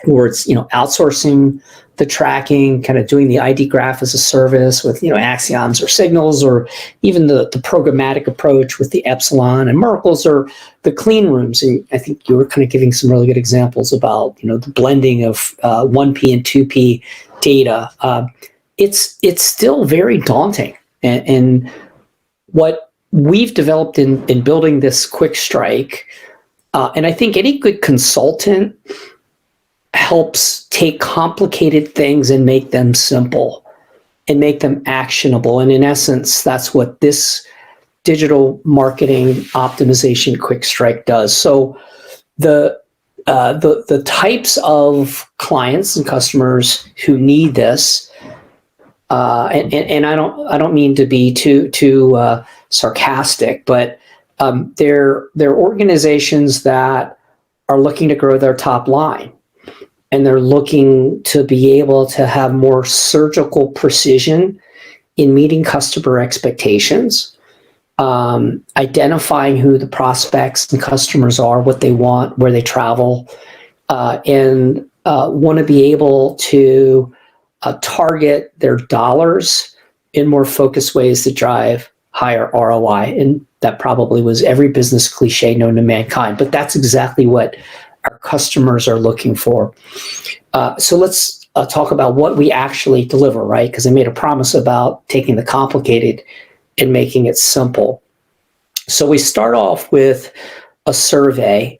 or it's, outsourcing the tracking, kind of doing the ID graph as a service with, axioms or signals, or even the programmatic approach with the Epsilon and Merkles, or the clean rooms. And I think you were kind of giving some really good examples about, the blending of 1P and 2P data. It's still very daunting. And what we've developed in building this Quick Strike, and I think any good consultant helps take complicated things and make them simple and make them actionable. And in essence, that's what this digital marketing optimization Quick Strike does. So the types of clients and customers who need this, and I don't mean to be too sarcastic, but they're organizations that are looking to grow their top line. And they're looking to be able to have more surgical precision in meeting customer expectations, identifying who the prospects and customers are, what they want, where they travel, and want to be able to target their dollars in more focused ways to drive higher ROI. And that probably was every business cliche known to mankind, but that's exactly what our customers are looking for. So let's talk about what we actually deliver, right? Because I made a promise about taking the complicated and making it simple. So we start off with a survey,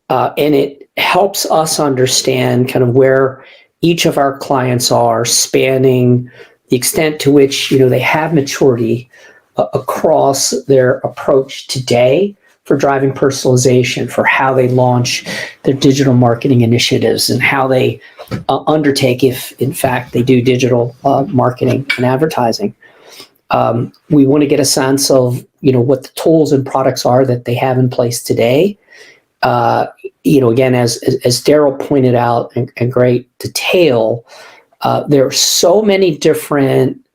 and it helps us understand kind of where each of our clients are, spanning the extent to which they have maturity across their approach today for driving personalization, for how they launch their digital marketing initiatives, and how they undertake if, in fact, they do digital marketing and advertising. We want to get a sense of what the tools and products are that they have in place today. Again, as Daryl pointed out in great detail, there are so many different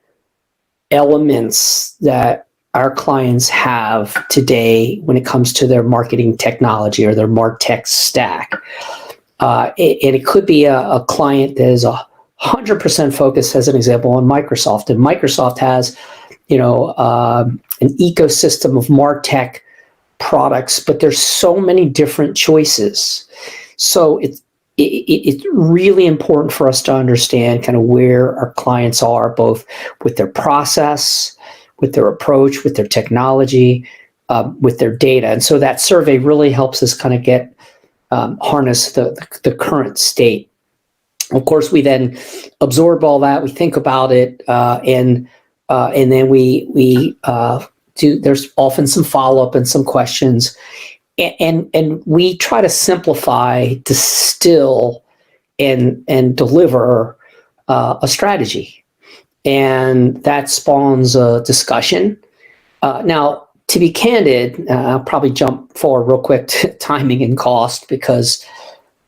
elements that our clients have today when it comes to their marketing technology or their Martech stack. And it could be a client that is 100% focused, as an example, on Microsoft. And Microsoft has, an ecosystem of Martech products, but there's so many different choices. So it's really important for us to understand kind of where our clients are, both with their process, with their approach, with their technology, with their data. And so that survey really helps us kind of get harness the current state. Of course, we then absorb all that, we think about it, and then we do. There's often some follow-up and some questions, and we try to simplify, distill, and deliver a strategy, and that spawns a discussion. Now, to be candid, I'll probably jump forward real quick to timing and cost, because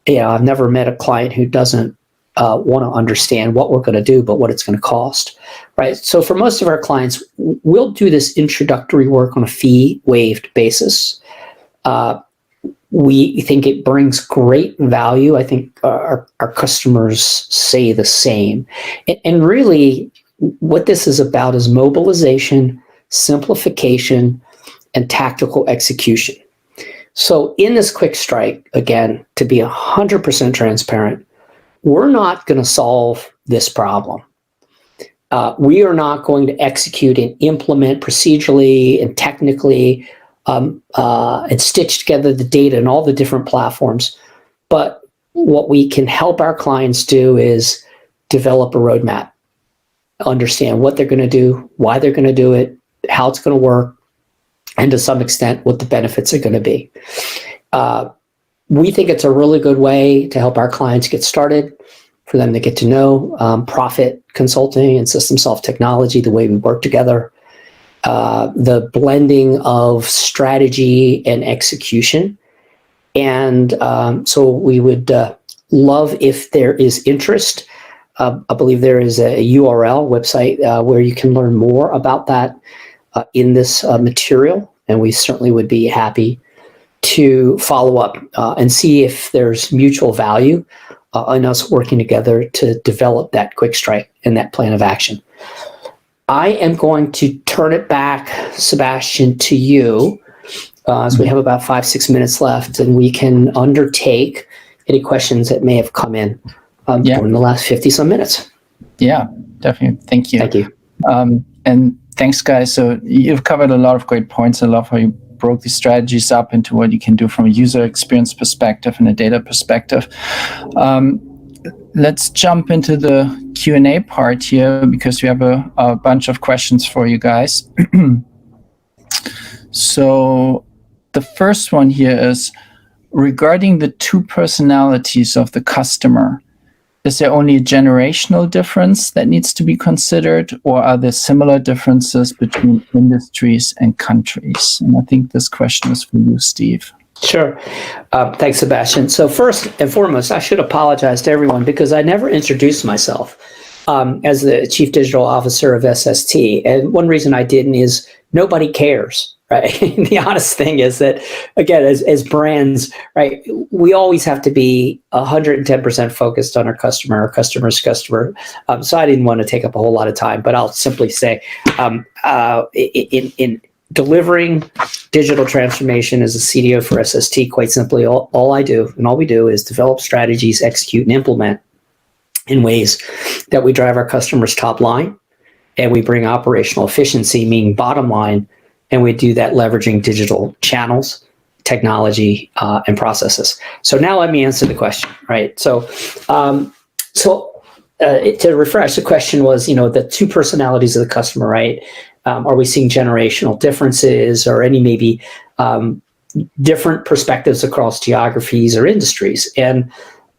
I've never met a client who doesn't want to understand what we're going to do, but what it's going to cost, right? So for most of our clients, we'll do this introductory work on a fee-waived basis. We think it brings great value. I think our customers say the same. And really, what this is about is mobilization, simplification, and tactical execution. So in this quick strike, again, to be 100% transparent, we're not going to solve this problem. We are not going to execute and implement procedurally and technically and stitch together the data and all the different platforms. But what we can help our clients do is develop a roadmap, understand what they're going to do, why they're going to do it, how it's going to work, and to some extent, what the benefits are going to be. We think it's a really good way to help our clients get started, for them to get to know Profit Consulting and SystemSoft Technology, the way we work together, the blending of strategy and execution. And so we would love if there is interest. I believe there is a URL website where you can learn more about that in this material. And we certainly would be happy to follow up and see if there's mutual value in us working together to develop that quick strike and that plan of action. I am going to turn it back, Sebastian, to you, as we have about 5-6 minutes left, and we can undertake any questions that may have come in during the last 50-some minutes. Yeah, definitely. Thank you. Thank you. And thanks, guys. So you've covered a lot of great points. I love how you broke these strategies up into what you can do from a user experience perspective and a data perspective. Let's jump into the Q&A part here, because we have a bunch of questions for you guys. So the first one here is, regarding the two personalities of the customer, is there only a generational difference that needs to be considered, or are there similar differences between industries and countries? And I think this question is for you, Steve. Sure. Thanks, Sebastian. So first and foremost, I should apologize to everyone because I never introduced myself as the Chief Digital Officer of SST. And one reason I didn't is nobody cares, right? The honest thing is that, again, as brands, right, we always have to be 110% focused on our customer's customer. So I didn't want to take up a whole lot of time, but I'll simply say in delivering digital transformation as a CDO for SST, quite simply, all I do and all we do is develop strategies, execute, and implement in ways that we drive our customers' top line, and we bring operational efficiency, meaning bottom line, and we do that leveraging digital channels, technology and processes. So now let me answer the question, right? So to refresh, the question was, the two personalities of the customer, right? Are we seeing generational differences or any maybe different perspectives across geographies or industries? And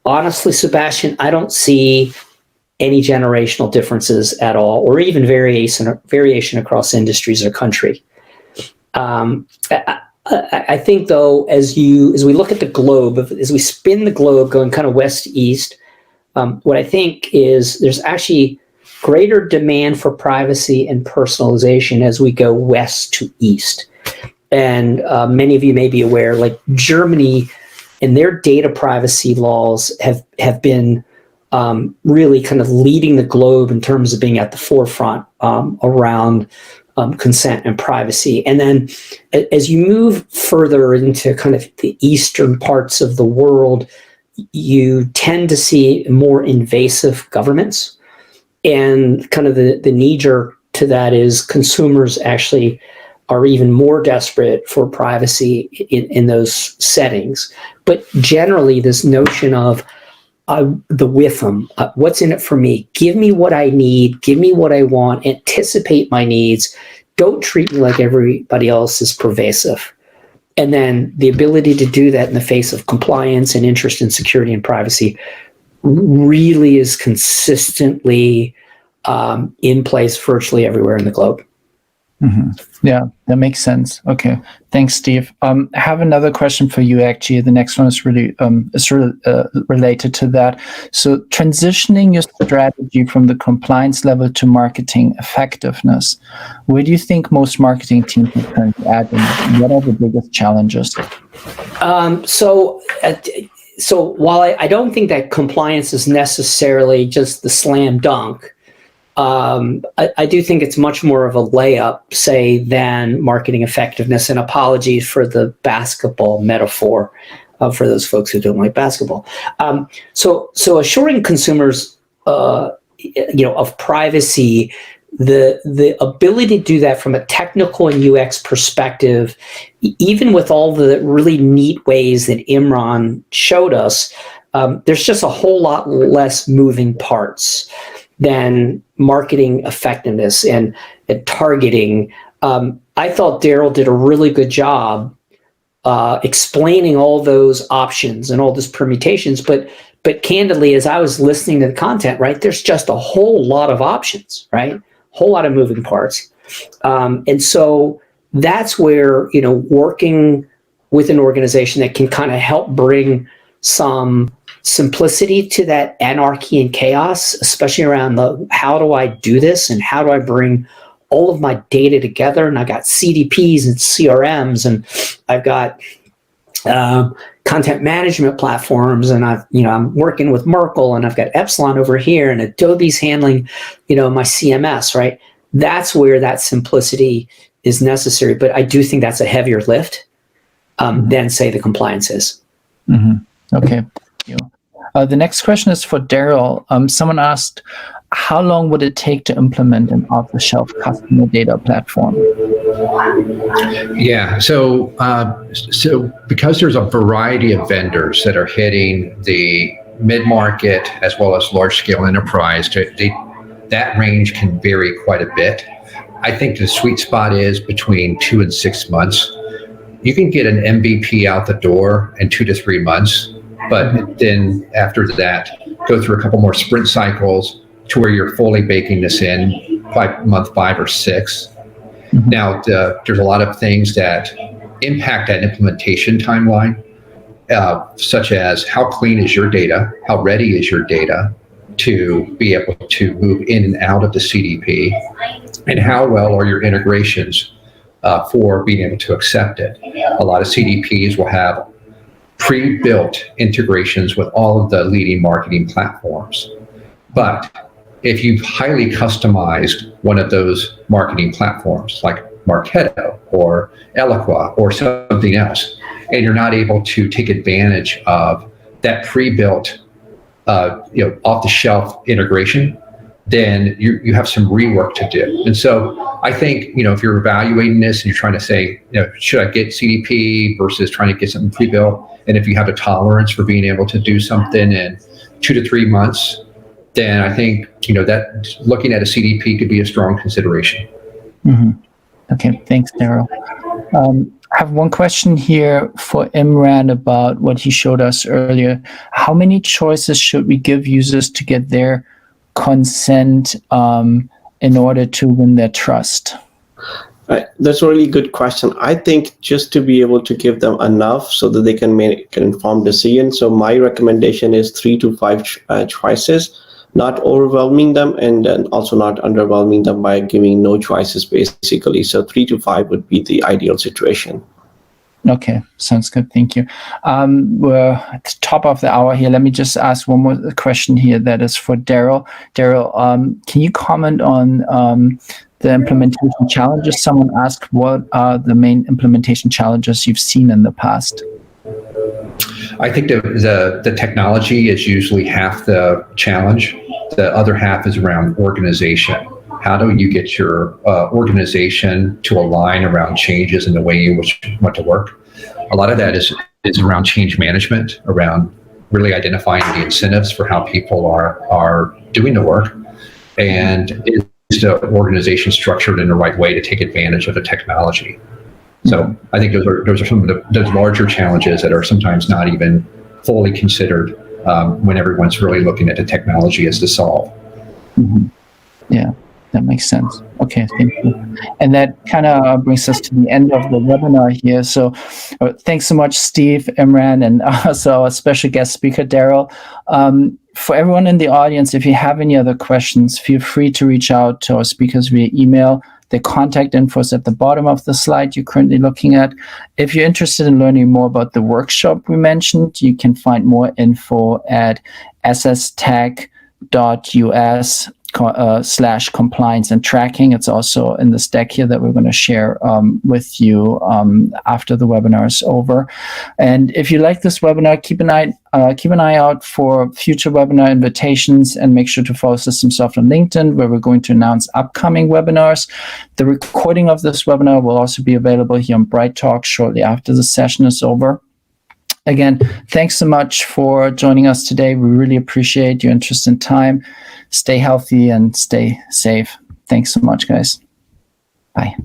honestly, Sebastian, I don't see any generational differences at all, or even variation across industries or country. I think, though, as we look at the globe, as we spin the globe going kind of west to east, what I think is there's actually greater demand for privacy and personalization as we go west to east. And many of you may be aware, like Germany and their data privacy laws have been really kind of leading the globe in terms of being at the forefront around consent and privacy. And then as you move further into kind of the eastern parts of the world, you tend to see more invasive governments. And kind of the knee-jerk to that is consumers actually are even more desperate for privacy in those settings. But generally, this notion of the with them, what's in it for me? Give me what I need. Give me what I want. Anticipate my needs. Don't treat me like everybody else is pervasive. And then the ability to do that in the face of compliance and interest in security and privacy really is consistently in place virtually everywhere in the globe. Mm-hmm. Yeah, that makes sense. Okay, thanks, Steve. I have another question for you. Actually, the next one is really related to that. So, transitioning your strategy from the compliance level to marketing effectiveness, where do you think most marketing teams are currently at, and what are the biggest challenges? So while I don't think that compliance is necessarily just the slam dunk, I do think it's much more of a layup, say, than marketing effectiveness. And apologies for the basketball metaphor for those folks who don't like basketball. So assuring consumers, of privacy, the ability to do that from a technical and UX perspective, even with all the really neat ways that Imran showed us, there's just a whole lot less moving parts than marketing effectiveness and targeting. I thought Daryl did a really good job explaining all those options and all those permutations, but candidly, as I was listening to the content, right, there's just a whole lot of options, right? Whole lot of moving parts. And so that's where, working with an organization that can kind of help bring some simplicity to that anarchy and chaos, especially around how do I do this and how do I bring all of my data together? And I got CDPs and CRMs, and I've got content management platforms, and I'm working with Merkle, and I've got Epsilon over here, and Adobe's handling, my CMS, right? That's where that simplicity is necessary. But I do think that's a heavier lift than, say, the compliance is. Mm-hmm. Okay. Thank you. The next question is for Daryl. Someone asked, how long would it take to implement an off-the-shelf customer data platform? Yeah, so because there's a variety of vendors that are hitting the mid-market as well as large-scale enterprise, that range can vary quite a bit. I think the sweet spot is between 2 and 6 months. You can get an MVP out the door in 2 to 3 months, but then after that, go through a couple more sprint cycles to where you're fully baking this in by month 5 or 6. Mm-hmm. Now, there's a lot of things that impact that implementation timeline, such as how clean is your data, how ready is your data to be able to move in and out of the CDP, and how well are your integrations for being able to accept it. A lot of CDPs will have pre-built integrations with all of the leading marketing platforms. But if you've highly customized one of those marketing platforms like Marketo or Eloqua or something else, and you're not able to take advantage of that pre-built off-the-shelf integration, then you have some rework to do. And so I think, if you're evaluating this and you're trying to say, should I get CDP versus trying to get something pre-built? And if you have a tolerance for being able to do something in 2 to 3 months, then I think, that looking at a CDP could be a strong consideration. Mm-hmm. Okay, thanks, Daryl. I have one question here for Imran about what he showed us earlier. How many choices should we give users to get their consent in order to win their trust? That's a really good question. I think just to be able to give them enough so that they can make an informed decision. So my recommendation is 3 to 5 choices, not overwhelming them and then also not underwhelming them by giving no choices, basically. So 3 to 5 would be the ideal situation. Okay, sounds good. Thank you. We're at the top of the hour here. Let me just ask one more question here that is for Daryl. Daryl, can you comment on the implementation challenges? Someone asked, what are the main implementation challenges you've seen in the past? I think the technology is usually half the challenge. The other half is around organization. How do you get your organization to align around changes in the way you want to work? A lot of that is around change management, around really identifying the incentives for how people are doing the work, and is the organization structured in the right way to take advantage of the technology. So I think those are some of those larger challenges that are sometimes not even fully considered when everyone's really looking at the technology as to solve. Mm-hmm. Yeah, that makes sense. Okay, thank you. And that kind of brings us to the end of the webinar here. So thanks so much, Steve, Imran, and also our special guest speaker, Daryl. For everyone in the audience, if you have any other questions, feel free to reach out to our speakers via email. The contact info is at the bottom of the slide you're currently looking at. If you're interested in learning more about the workshop we mentioned, you can find more info at sstech.us/compliance and tracking. It's also in this deck here that we're going to share with you after the webinar is over. And if you like this webinar, keep an eye out for future webinar invitations, and make sure to follow SystemSoft on LinkedIn, where we're going to announce upcoming webinars. The recording of this webinar will also be available here on Bright Talk shortly after the session is over. Again, thanks so much for joining us today. We really appreciate your interest and time. Stay healthy and stay safe. Thanks so much, guys. Bye.